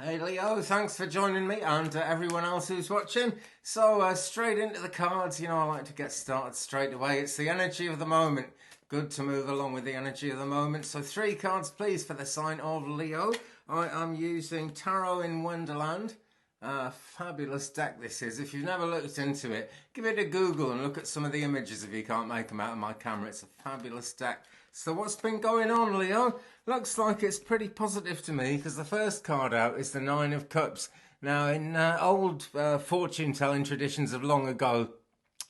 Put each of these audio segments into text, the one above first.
Hey Leo, thanks for joining me and everyone else who's watching. So straight into the cards, I like to get started straight away. It's the energy of the moment. Good to move along with the energy of the moment. So 3 cards please for the sign of Leo. I am using Tarot in Wonderland. Fabulous deck this is. If you've never looked into it, give it a Google and look at some of the images if you can't make them out of my camera. It's a fabulous deck. So what's been going on, Leo? Looks like it's pretty positive to me because the first card out is the 9 of Cups. Now, in old fortune-telling traditions of long ago,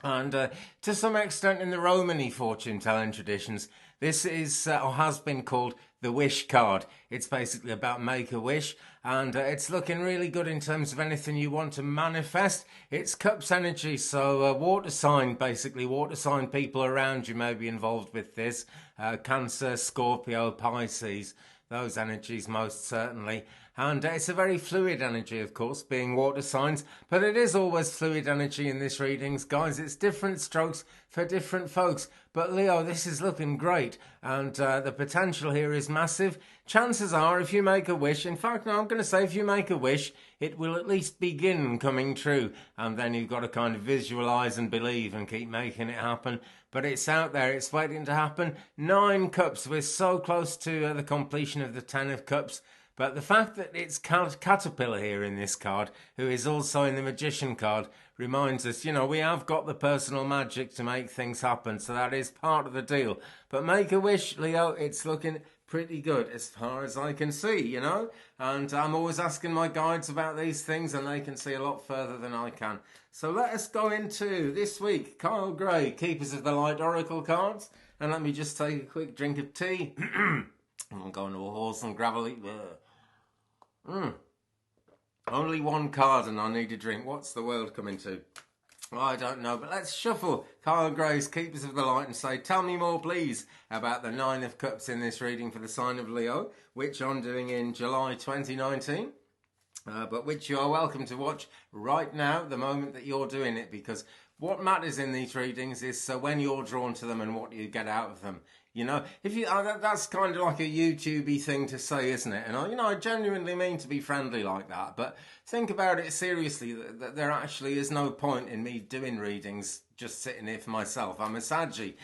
and to some extent in the Romany fortune-telling traditions, this is or has been called the wish card. It's basically about make a wish, and it's looking really good in terms of anything you want to manifest. It's Cups energy, so water sign, basically water sign people around you may be involved with this. Cancer, Scorpio, Pisces, those energies most certainly. And it's a very fluid energy, of course, being water signs, but it is always fluid energy in this readings, guys. It's different strokes for different folks. But Leo, this is looking great, and the potential here is massive. Chances are, if you make a wish, in fact, no, I'm going to say if you make a wish, it will at least begin coming true, and then you've got to kind of visualize and believe and keep making it happen. But it's out there, it's waiting to happen. 9 Cups, we're so close to the completion of the 10 of Cups. But the fact that it's Caterpillar here in this card, who is also in the Magician card, reminds us, we have got the personal magic to make things happen. So that is part of the deal. But make a wish, Leo, it's looking pretty good as far as I can see, And I'm always asking my guides about these things and they can see a lot further than I can. So let us go into this week. Kyle Gray, Keepers of the Light Oracle cards. And let me just take a quick drink of tea. I'm going to a horse and gravelly. Only 1 card and I need a drink. What's the world coming to? I don't know, but let's shuffle Kyle Gray's Keepers of the Light and say, tell me more, please, about the 9 of Cups in this reading for the sign of Leo, which I'm doing in July 2019. But which you are welcome to watch right now, the moment that you're doing it, because what matters in these readings is when you're drawn to them and what you get out of them. If you that's kind of like a YouTubey thing to say, isn't it? And I genuinely mean to be friendly like that, but think about it seriously. That there actually is no point in me doing readings just sitting here for myself. I'm a Saggy.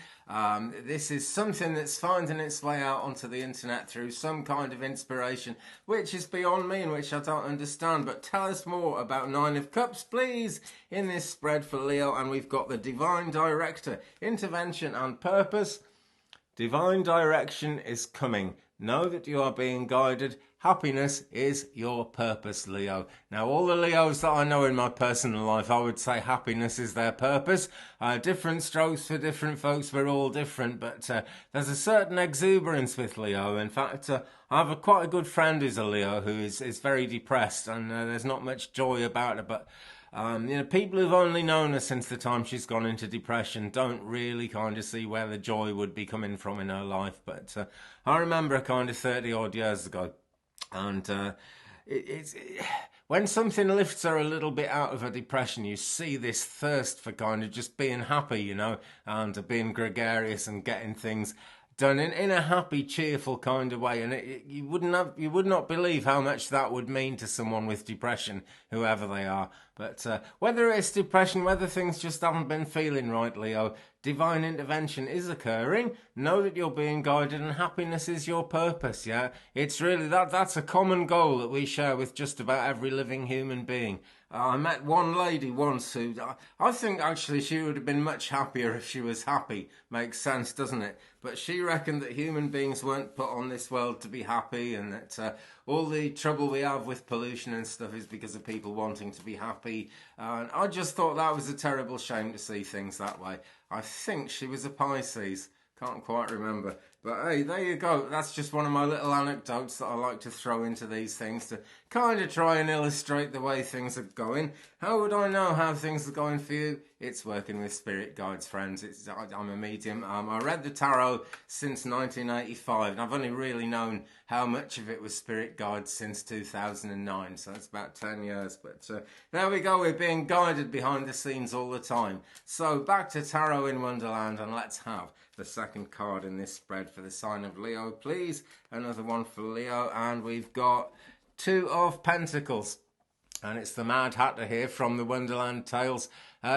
This is something that's finding its way out onto the internet through some kind of inspiration, which is beyond me and which I don't understand. But tell us more about 9 of Cups, please, in this spread for Leo. And we've got the Divine Director, Intervention and Purpose. Divine direction is coming. Know that you are being guided. Happiness is your purpose, Leo. Now, all the Leos that I know in my personal life, I would say happiness is their purpose. Different strokes for different folks, we're all different, but there's a certain exuberance with Leo. In fact, I have quite a good friend who's a Leo who is very depressed, and there's not much joy about her, but people who've only known her since the time she's gone into depression don't really kind of see where the joy would be coming from in her life. But I remember her kind of 30 odd years ago, and when something lifts her a little bit out of her depression, you see this thirst for kind of just being happy, and being gregarious and getting things done in a happy, cheerful kind of way, and you would not believe how much that would mean to someone with depression, whoever they are. But whether it's depression, whether things just haven't been feeling right, Leo, divine intervention is occurring. Know that you're being guided, and happiness is your purpose. Yeah, it's really that's a common goal that we share with just about every living human being. I met one lady once who I think actually she would have been much happier if she was happy. Makes sense, doesn't it? But she reckoned that human beings weren't put on this world to be happy, and that all the trouble we have with pollution and stuff is because of people wanting to be happy. And I just thought that was a terrible shame to see things that way. I think she was a Pisces. Can't quite remember. But hey, there you go. That's just one of my little anecdotes that I like to throw into these things to kind of try and illustrate the way things are going. How would I know how things are going for you? It's working with spirit guides, friends. I'm a medium. I read the tarot since 1985, and I've only really known how much of it was spirit guides since 2009, so that's about 10 years. But there we go. We're being guided behind the scenes all the time. So back to Tarot in Wonderland, and let's have the second card in this spread for the sign of Leo, please. Another one for Leo, and we've got Two of Pentacles. And it's the Mad Hatter here from the Wonderland Tales.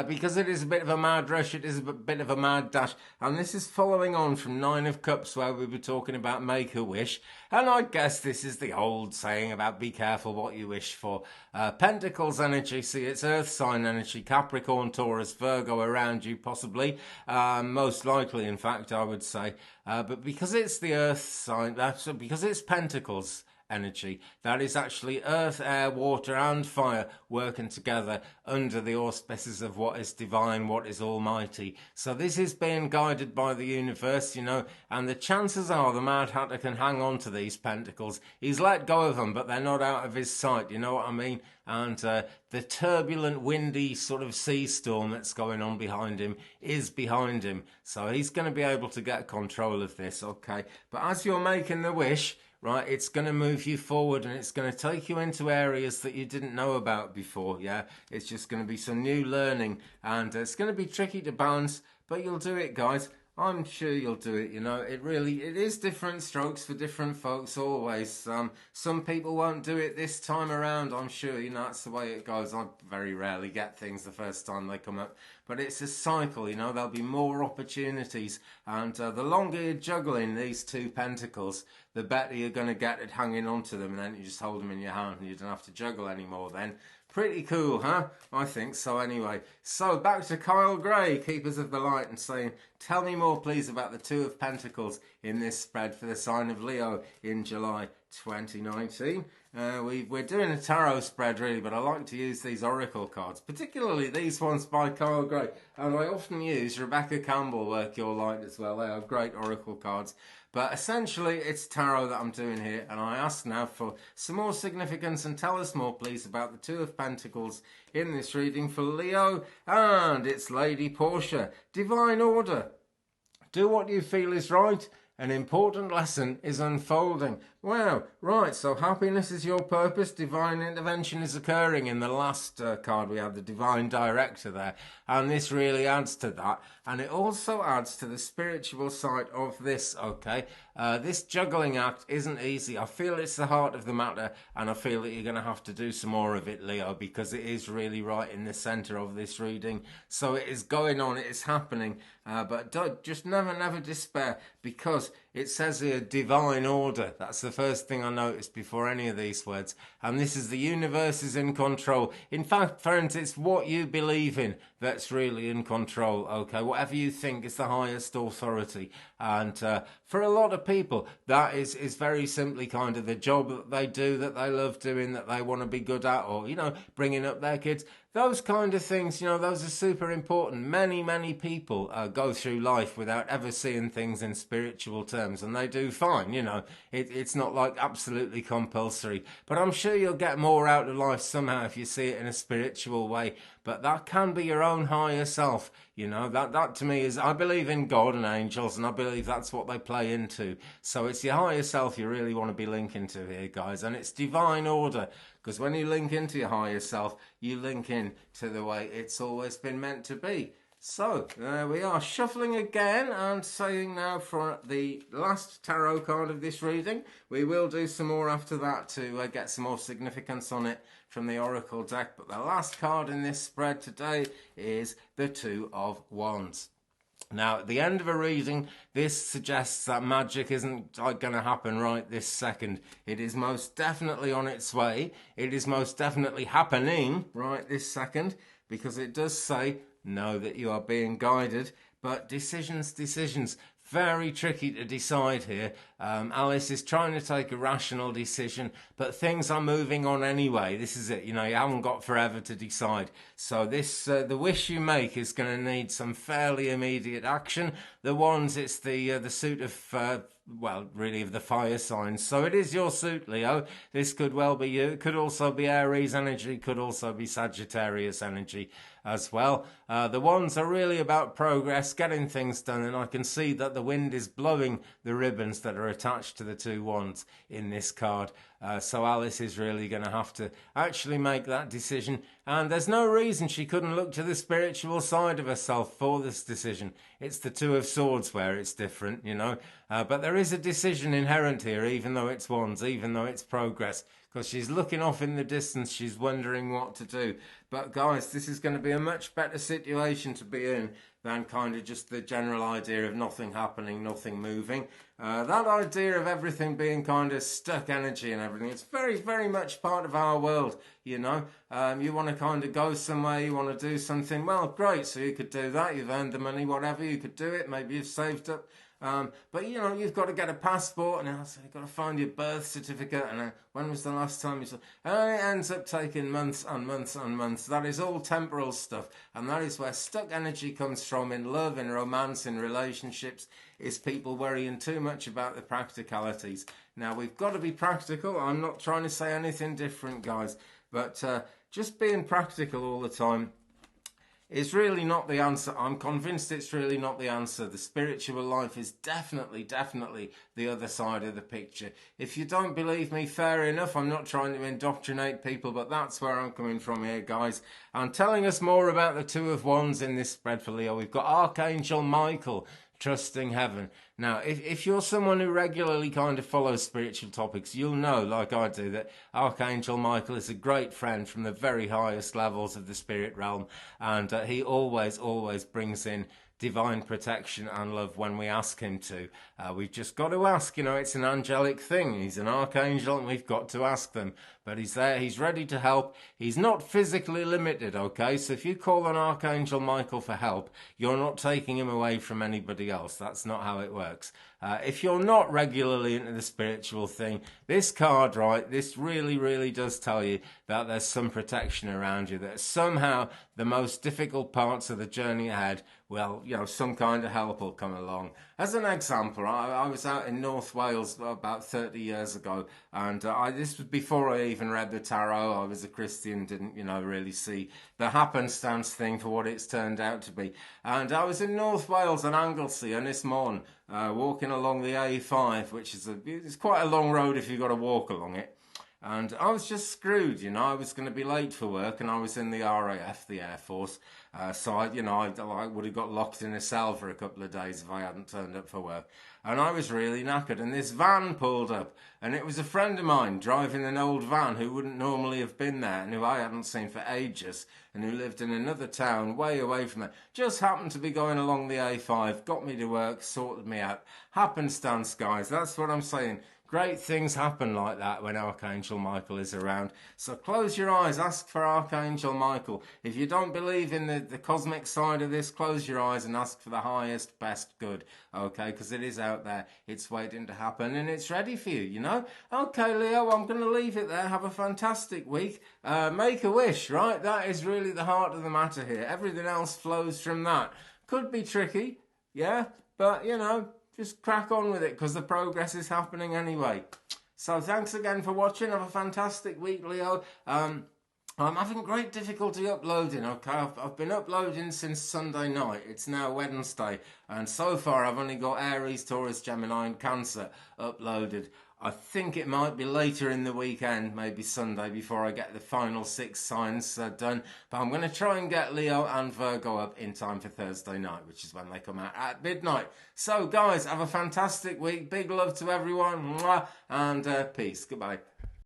Because it is a bit of a mad rush, it is a bit of a mad dash. And this is following on from Nine of Cups, where we were talking about make a wish. And I guess this is the old saying about be careful what you wish for. Pentacles energy, see, it's Earth sign energy, Capricorn, Taurus, Virgo around you possibly. Most likely, in fact, I would say. But because it's the Earth sign, because it's Pentacles energy, that is actually earth, air, water and fire working together under the auspices of what is divine, what is almighty. So this is being guided by the universe, you know, and the chances are the Mad Hatter can hang on to these pentacles. He's let go of them, but they're not out of his sight, you know what I mean? And the turbulent, windy sort of sea storm that's going on behind him is behind him. So he's going to be able to get control of this, okay? But as you're making the wish, right, it's going to move you forward and it's going to take you into areas that you didn't know about before, yeah? It's just going to be some new learning and it's going to be tricky to balance, but you'll do it, guys. I'm sure you'll do it, you know. It is different strokes for different folks always. Some people won't do it this time around, I'm sure, you know, that's the way it goes. I very rarely get things the first time they come up. But it's a cycle, you know, there'll be more opportunities. And the longer you're juggling these two pentacles, the better you're going to get at hanging on to them. And then you just hold them in your hand and you don't have to juggle anymore then. Pretty cool, huh? I think so anyway. So back to Kyle Gray, Keepers of the Light, and saying, tell me more please about the Two of Pentacles in this spread for the sign of Leo in July 2019. We're doing a tarot spread really, but I like to use these oracle cards, particularly these ones by Kyle Gray. And I often use Rebecca Campbell, Work Your Light as well. They are great oracle cards. But essentially, it's tarot that I'm doing here, and I ask now for some more significance, and tell us more, please, about the Two of Pentacles in this reading for Leo, and it's Lady Portia. Divine Order. Do what you feel is right. An important lesson is unfolding. Wow, right, so happiness is your purpose. Divine intervention is occurring. In the last card we had the Divine Director there. And this really adds to that. And it also adds to the spiritual side of this, okay? This juggling act isn't easy. I feel it's the heart of the matter. And I feel that you're going to have to do some more of it, Leo, because it is really right in the centre of this reading. So it is going on, it is happening. But just never despair, because it says here divine order. That's the first thing I noticed before any of these words. And this is the universe is in control. In fact, friends, it's what you believe in that's really in control, okay? Whatever you think is the highest authority. And for a lot of people, that is very simply kind of the job that they do, that they love doing, that they want to be good at, or, you know, bringing up their kids. Those kind of things, you know, those are super important. Many people go through life without ever seeing things in spiritual terms, and they do fine, you know. It's not like absolutely compulsory. But I'm sure you'll get more out of life somehow if you see it in a spiritual way. But that can be your own higher self, you know. That to me is, I believe in God and angels, and I believe that's what they play into. So it's your higher self you really want to be linking to here, guys. And it's divine order. Because when you link into your higher self, you link in to the way it's always been meant to be. So, there we are, shuffling again and saying now for the last tarot card of this reading. We will do some more after that to get some more significance on it from the Oracle deck. But the last card in this spread today is the Two of Wands. Now, at the end of a reading, this suggests that magic isn't going to happen right this second. It is most definitely on its way. It is most definitely happening right this second, because it does say, know that you are being guided. But decisions. Very tricky to decide here. Alice is trying to take a rational decision, but things are moving on anyway. This is it, you know, you haven't got forever to decide. So this, the wish you make is going to need some fairly immediate action. The Wands, it's the suit of, well, really of the fire signs. So it is your suit, Leo. This could well be you. It could also be Aries energy, could also be Sagittarius energy as well. The Wands are really about progress, getting things done, and I can see that the wind is blowing the ribbons that are attached to the two wands in this card. So Alice is really going to have to actually make that decision, and there's no reason she couldn't look to the spiritual side of herself for this decision. It's the Two of Swords where it's different, you know, but there is a decision inherent here, even though it's Wands, even though it's progress. because she's looking off in the distance. She's wondering what to do. But guys, this is going to be a much better situation to be in than kind of just the general idea of nothing happening, nothing moving. That idea of everything being kind of stuck energy and everything, it's very, very much part of our world, you know. You want to kind of go somewhere, you want to do something, well, great, so you could do that, you've earned the money, whatever, you could do it, maybe you've saved up. But you know, you've got to get a passport, and so you've got to find your birth certificate, and when was the last time you saw? And it ends up taking months and months and months. That is all temporal stuff, and that is where stuck energy comes from in love, in romance, in relationships, is people worrying too much about the practicalities. Now, we've got to be practical. I'm not trying to say anything different, guys, but just being practical all the time is really not the answer. I'm convinced it's really not the answer. The spiritual life is definitely the other side of the picture. If you don't believe me, fair enough. I'm not trying to indoctrinate people, but that's where I'm coming from here, guys. And telling us more about the Two of Wands in this spread for Leo, we've got Archangel Michael, trusting heaven. Now, if you're someone who regularly kind of follows spiritual topics, you'll know, like I do, that Archangel Michael is a great friend from the very highest levels of the spirit realm, and he always brings in divine protection and love when we ask him to. We've just got to ask, you know, it's an angelic thing. He's an archangel and we've got to ask them. But he's there, he's ready to help. He's not physically limited, okay? So if you call on Archangel Michael for help, you're not taking him away from anybody else. That's not how it works. If you're not regularly into the spiritual thing, this card, right, this really does tell you that there's some protection around you, that somehow the most difficult parts of the journey ahead, well, you know, some kind of help will come along. As an example, I was out in North Wales about 30 years ago, and this was before I even read the tarot. I was a Christian, didn't, you know, really see the happenstance thing for what it's turned out to be. And I was in North Wales on Anglesey, and this morning, walking along the A5, which is it's quite a long road if you've got to walk along it. And I was just screwed, you know. I was going to be late for work, and I was in the RAF, the Air Force. So, I would have got locked in a cell for a couple of days if I hadn't turned up for work. And I was really knackered, and this van pulled up, and it was a friend of mine driving an old van who wouldn't normally have been there, and who I hadn't seen for ages, and who lived in another town way away from there. Just happened to be going along the A5, got me to work, sorted me out. Happenstance, guys, that's what I'm saying. Great things happen like that when Archangel Michael is around. So close your eyes, ask for Archangel Michael. If you don't believe in the cosmic side of this, close your eyes and ask for the highest, best good, okay? Because it is out there, it's waiting to happen, and it's ready for you, you know? Okay, Leo, I'm going to leave it there. Have a fantastic week. Make a wish, right? That is really the heart of the matter here. Everything else flows from that. Could be tricky, yeah? But, you know, just crack on with it, because the progress is happening anyway. So thanks again for watching. Have a fantastic week, Leo. I'm having great difficulty uploading, okay? I've been uploading since Sunday night. It's now Wednesday, and so far I've only got Aries, Taurus, Gemini and Cancer uploaded. I think it might be later in the weekend, maybe Sunday, before I get the final 6 signs done. But I'm going to try and get Leo and Virgo up in time for Thursday night, which is when they come out at midnight. So, guys, have a fantastic week. Big love to everyone. Mwah, and peace. Goodbye.